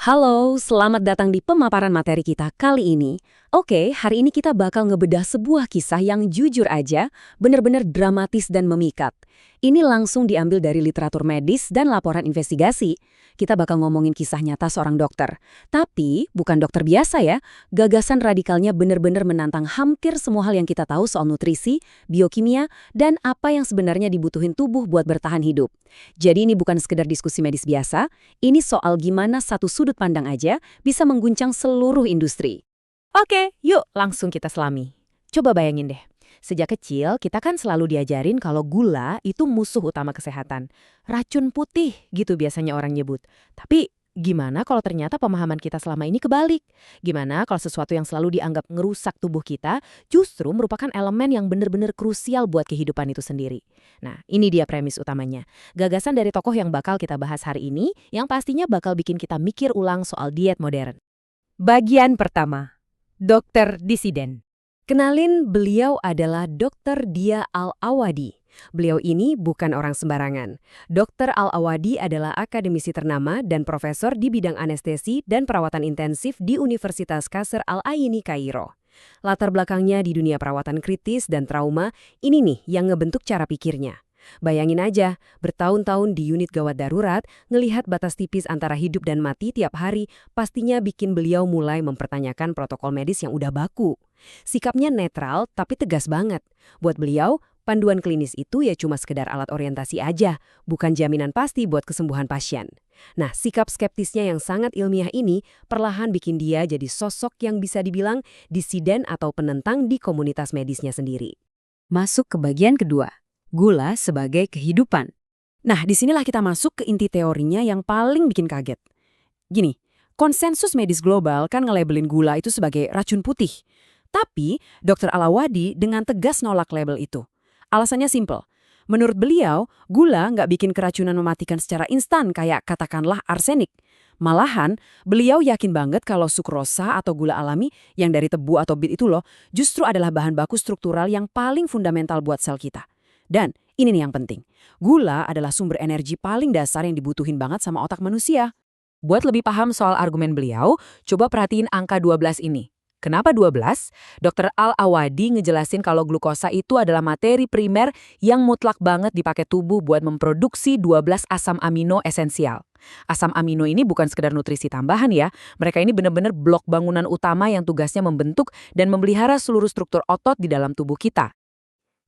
Halo, selamat datang di pemaparan materi kita kali ini. Oke, hari ini kita bakal ngebedah sebuah kisah yang jujur aja, bener-bener dramatis dan memikat. Ini langsung diambil dari literatur medis dan laporan investigasi. Kita bakal ngomongin kisah nyata seorang dokter. Tapi, bukan dokter biasa ya. Gagasan radikalnya bener-bener menantang hampir semua hal yang kita tahu soal nutrisi, biokimia, dan apa yang sebenarnya dibutuhin tubuh buat bertahan hidup. Jadi ini bukan sekedar diskusi medis biasa, ini soal gimana satu sudut pandang aja bisa mengguncang seluruh industri. Oke, yuk langsung kita selami. Coba bayangin deh, sejak kecil kita kan selalu diajarin kalau gula itu musuh utama kesehatan. Racun putih gitu biasanya orang nyebut. Tapi gimana kalau ternyata pemahaman kita selama ini kebalik? Gimana kalau sesuatu yang selalu dianggap ngerusak tubuh kita justru merupakan elemen yang benar-benar krusial buat kehidupan itu sendiri? Nah, ini dia premis utamanya. Gagasan dari tokoh yang bakal kita bahas hari ini yang pastinya bakal bikin kita mikir ulang soal diet modern. Bagian pertama. Dokter disiden. Kenalin, beliau adalah Dr. Dia Al-Awadi. Beliau ini bukan orang sembarangan. Dr. Al-Awadi adalah akademisi ternama dan profesor di bidang anestesi dan perawatan intensif di Universitas Qasr Al-Aini Kairo. Latar belakangnya di dunia perawatan kritis dan trauma, ini nih yang ngebentuk cara pikirnya. Bayangin aja, bertahun-tahun di unit gawat darurat, ngelihat batas tipis antara hidup dan mati tiap hari, pastinya bikin beliau mulai mempertanyakan protokol medis yang udah baku. Sikapnya netral tapi tegas banget. Buat beliau, panduan klinis itu ya cuma sekedar alat orientasi aja, bukan jaminan pasti buat kesembuhan pasien. Nah, sikap skeptisnya yang sangat ilmiah ini perlahan bikin dia jadi sosok yang bisa dibilang disiden atau penentang di komunitas medisnya sendiri. Masuk ke bagian kedua. Gula sebagai kehidupan. Nah, disinilah kita masuk ke inti teorinya yang paling bikin kaget. Gini, konsensus medis global kan nge-labelin gula itu sebagai racun putih. Tapi, Dr. Al-Awadi dengan tegas nolak label itu. Alasannya simple. Menurut beliau, gula nggak bikin keracunan mematikan secara instan kayak katakanlah arsenik. Malahan, beliau yakin banget kalau sukrosa atau gula alami yang dari tebu atau bit itu loh, justru adalah bahan baku struktural yang paling fundamental buat sel kita. Dan ini nih yang penting, gula adalah sumber energi paling dasar yang dibutuhin banget sama otak manusia. Buat lebih paham soal argumen beliau, coba perhatiin angka 12 ini. Kenapa 12? Dr. Al-Awadi ngejelasin kalau glukosa itu adalah materi primer yang mutlak banget dipakai tubuh buat memproduksi 12 asam amino esensial. Asam amino ini bukan sekedar nutrisi tambahan ya, mereka ini benar-benar blok bangunan utama yang tugasnya membentuk dan memelihara seluruh struktur otot di dalam tubuh kita.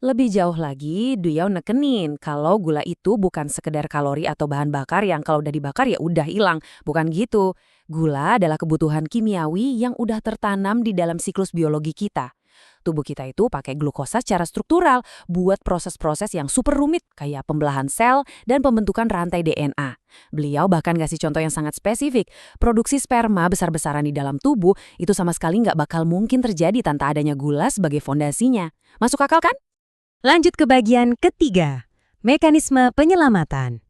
Lebih jauh lagi, beliau nekenin kalau gula itu bukan sekedar kalori atau bahan bakar yang kalau udah dibakar ya udah hilang. Bukan gitu. Gula adalah kebutuhan kimiawi yang udah tertanam di dalam siklus biologi kita. Tubuh kita itu pakai glukosa secara struktural buat proses-proses yang super rumit kayak pembelahan sel dan pembentukan rantai DNA. Beliau bahkan ngasih contoh yang sangat spesifik. Produksi sperma besar-besaran di dalam tubuh itu sama sekali nggak bakal mungkin terjadi tanpa adanya gula sebagai fondasinya. Masuk akal kan? Lanjut ke bagian ketiga, mekanisme penyelamatan.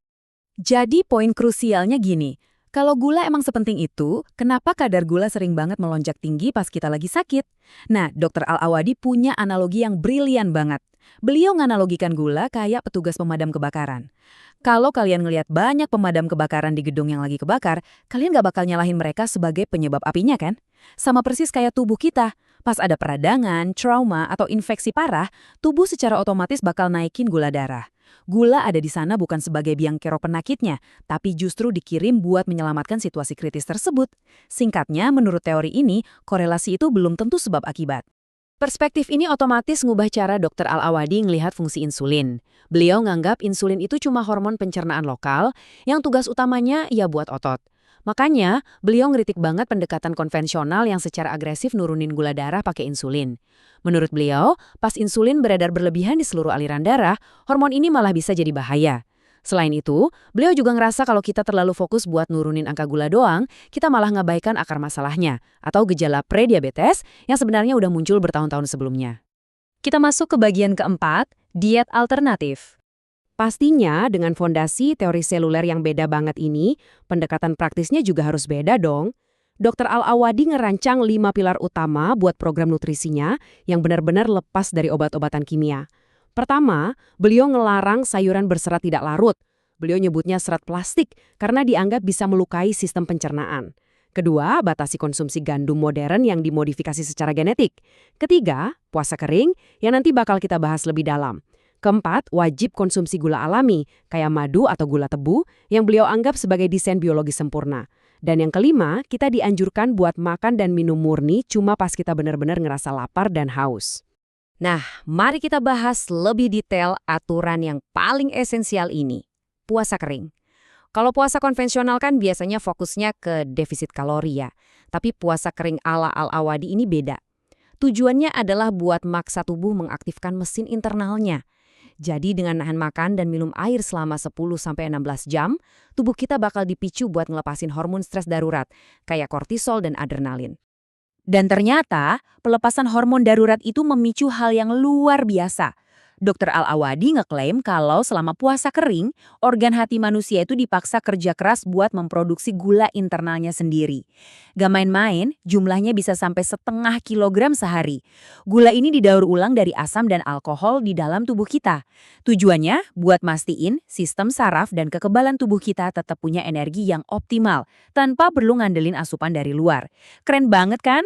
Jadi poin krusialnya gini, kalau gula emang sepenting itu, kenapa kadar gula sering banget melonjak tinggi pas kita lagi sakit? Nah, Dr. Al-Awadi punya analogi yang brilian banget. Beliau nganalogikan gula kayak petugas pemadam kebakaran. Kalau kalian ngelihat banyak pemadam kebakaran di gedung yang lagi kebakar, kalian gak bakal nyalahin mereka sebagai penyebab apinya kan? Sama persis kayak tubuh kita. Pas ada peradangan, trauma, atau infeksi parah, tubuh secara otomatis bakal naikin gula darah. Gula ada di sana bukan sebagai biang kerok penakitnya, tapi justru dikirim buat menyelamatkan situasi kritis tersebut. Singkatnya, menurut teori ini, korelasi itu belum tentu sebab akibat. Perspektif ini otomatis ngubah cara Dr. Al-Awadi ngelihat fungsi insulin. Beliau nganggap insulin itu cuma hormon pencernaan lokal yang tugas utamanya ya buat otot. Makanya, beliau ngeritik banget pendekatan konvensional yang secara agresif nurunin gula darah pakai insulin. Menurut beliau, pas insulin beredar berlebihan di seluruh aliran darah, hormon ini malah bisa jadi bahaya. Selain itu, beliau juga ngerasa kalau kita terlalu fokus buat nurunin angka gula doang, kita malah ngabaikan akar masalahnya, atau gejala prediabetes yang sebenarnya udah muncul bertahun-tahun sebelumnya. Kita masuk ke bagian keempat, diet alternatif. Pastinya dengan fondasi teori seluler yang beda banget ini, pendekatan praktisnya juga harus beda dong. Dr. Al-Awadi ngerancang 5 pilar utama buat program nutrisinya yang benar-benar lepas dari obat-obatan kimia. Pertama, beliau ngelarang sayuran berserat tidak larut. Beliau nyebutnya serat plastik karena dianggap bisa melukai sistem pencernaan. Kedua, batasi konsumsi gandum modern yang dimodifikasi secara genetik. Ketiga, puasa kering yang nanti bakal kita bahas lebih dalam. Keempat, wajib konsumsi gula alami, kayak madu atau gula tebu, yang beliau anggap sebagai desain biologi sempurna. Dan yang kelima, kita dianjurkan buat makan dan minum murni cuma pas kita benar-benar ngerasa lapar dan haus. Nah, mari kita bahas lebih detail aturan yang paling esensial ini. Puasa kering. Kalau puasa konvensional kan biasanya fokusnya ke defisit kalori ya. Tapi puasa kering ala Al-Awadi ini beda. Tujuannya adalah buat maksa tubuh mengaktifkan mesin internalnya. Jadi dengan nahan makan dan minum air selama 10-16 jam, tubuh kita bakal dipicu buat ngelepasin hormon stres darurat, kayak kortisol dan adrenalin. Dan ternyata, pelepasan hormon darurat itu memicu hal yang luar biasa. Dr. Al-Awadi ngeklaim kalau selama puasa kering, organ hati manusia itu dipaksa kerja keras buat memproduksi gula internalnya sendiri. Gak main-main, jumlahnya bisa sampai 0,5 kilogram sehari. Gula ini didaur ulang dari asam dan alkohol di dalam tubuh kita. Tujuannya buat mastiin sistem saraf dan kekebalan tubuh kita tetap punya energi yang optimal, tanpa perlu ngandelin asupan dari luar. Keren banget kan?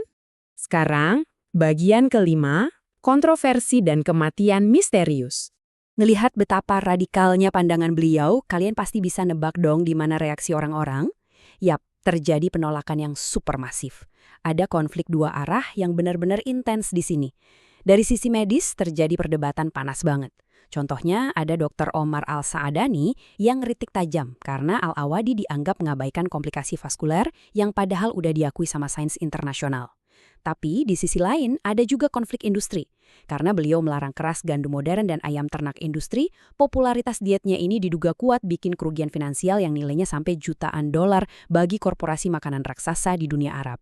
Sekarang, bagian kelima, kontroversi dan kematian misterius. Ngelihat betapa radikalnya pandangan beliau, kalian pasti bisa nebak dong di mana reaksi orang-orang. Yap, terjadi penolakan yang supermasif. Ada konflik dua arah yang benar-benar intens di sini. Dari sisi medis terjadi perdebatan panas banget. Contohnya ada Dr. Omar Al-Saadani yang ngeritik tajam karena Al-Awadi dianggap mengabaikan komplikasi vaskuler yang padahal udah diakui sama sains internasional. Tapi di sisi lain ada juga konflik industri. Karena beliau melarang keras gandum modern dan ayam ternak industri, popularitas dietnya ini diduga kuat bikin kerugian finansial yang nilainya sampai jutaan dolar bagi korporasi makanan raksasa di dunia Arab.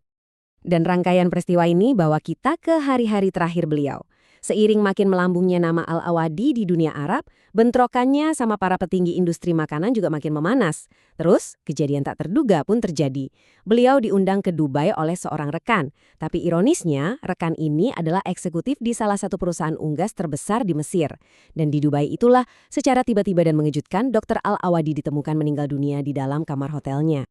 Dan rangkaian peristiwa ini bawa kita ke hari-hari terakhir beliau. Seiring makin melambungnya nama Al-Awadi di dunia Arab, bentrokannya sama para petinggi industri makanan juga makin memanas. Terus, kejadian tak terduga pun terjadi. Beliau diundang ke Dubai oleh seorang rekan. Tapi ironisnya, rekan ini adalah eksekutif di salah satu perusahaan unggas terbesar di Mesir. Dan di Dubai itulah, secara tiba-tiba dan mengejutkan, Dr. Al-Awadi ditemukan meninggal dunia di dalam kamar hotelnya.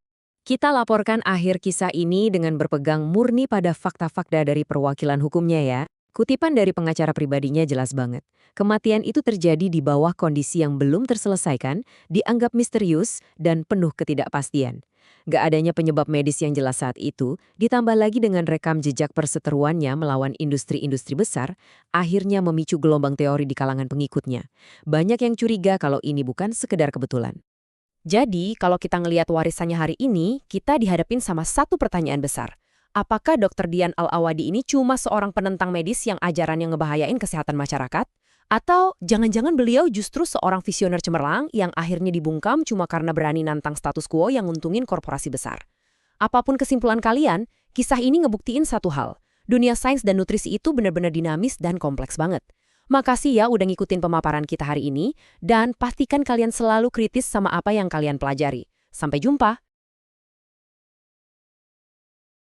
Kita laporkan akhir kisah ini dengan berpegang murni pada fakta-fakta dari perwakilan hukumnya ya. Kutipan dari pengacara pribadinya jelas banget. Kematian itu terjadi di bawah kondisi yang belum terselesaikan, dianggap misterius dan penuh ketidakpastian. Gak adanya penyebab medis yang jelas saat itu, ditambah lagi dengan rekam jejak perseteruannya melawan industri-industri besar, akhirnya memicu gelombang teori di kalangan pengikutnya. Banyak yang curiga kalau ini bukan sekedar kebetulan. Jadi, kalau kita ngelihat warisannya hari ini, kita dihadapin sama satu pertanyaan besar. Apakah Dr. Dian Al-Awadi ini cuma seorang penentang medis yang ajarannya ngebahayain kesehatan masyarakat? Atau jangan-jangan beliau justru seorang visioner cemerlang yang akhirnya dibungkam cuma karena berani nantang status quo yang nguntungin korporasi besar? Apapun kesimpulan kalian, kisah ini ngebuktiin satu hal. Dunia sains dan nutrisi itu benar-benar dinamis dan kompleks banget. Makasih ya udah ngikutin pemaparan kita hari ini, dan pastikan kalian selalu kritis sama apa yang kalian pelajari. Sampai jumpa!